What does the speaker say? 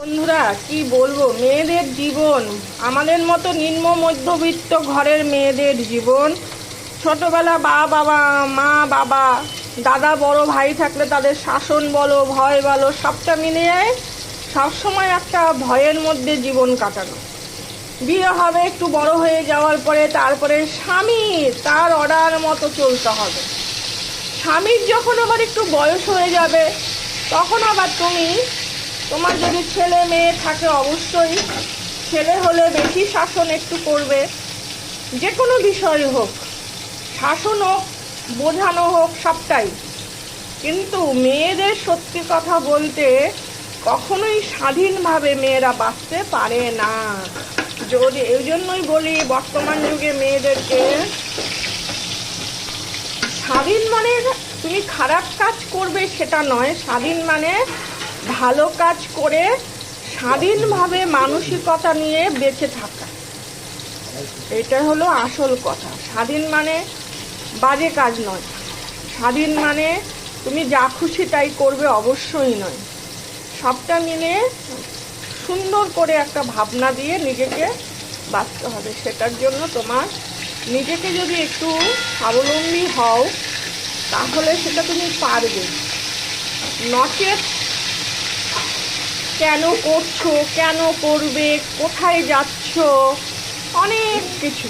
বন্ধুরা কি বলবো, মেয়েদের জীবন আমাদের মতো নিম্ন মধ্যবিত্ত ঘরের মেয়েদের জীবন। ছোটবেলা মা বাবা দাদা বড় ভাই থাকলে তাদের শাসন বলো ভয় বলো সবটা মিলিয়ে সবসময় একটা ভয়ের মধ্যে জীবন কাটানো। বিয়ে হবে, একটু বড় হয়ে যাওয়ার পরে তারপরে স্বামী তার অর্ডার মতো চলতে হবে। স্বামীর যখন আবার একটু বয়স হয়ে যাবে তখন আবার তোমার যদি ছেলে মেয়ে থাকে অবশ্যই ছেলে হলে বেশি শাসন একটু করবে। যে কোনো বিষয় হোক, শাসন হোক বোঝানো হোক সবটাই। কিন্তু মেয়েদের সত্যি কথা বলতে কখনোই স্বাধীনভাবে মেয়েরা বাঁচতে পারে না। যদি এই জন্যই বলি বর্তমান যুগে মেয়েদেরকে স্বাধীন মানে তুমি খারাপ কাজ করবে সেটা নয়, স্বাধীন মানে ভালো কাজ করে স্বাধীনভাবে মানসিকতা নিয়ে বেঁচে থাকা, এটা হলো আসল কথা। স্বাধীন মানে বাজে কাজ নয়, স্বাধীন মানে তুমি যা খুশি তাই করবে অবশ্যই নয়। সবটা মিলে সুন্দর করে একটা ভাবনা দিয়ে নিজেকে বাঁচতে হবে। সেটার জন্য তোমার নিজেকে যদি একটু স্বাবলম্বী হও তাহলে সেটা তুমি পারবে। নচেত কেন করছো, কেন করবে, কোথায় যাচ্ছ, অনেক কিছু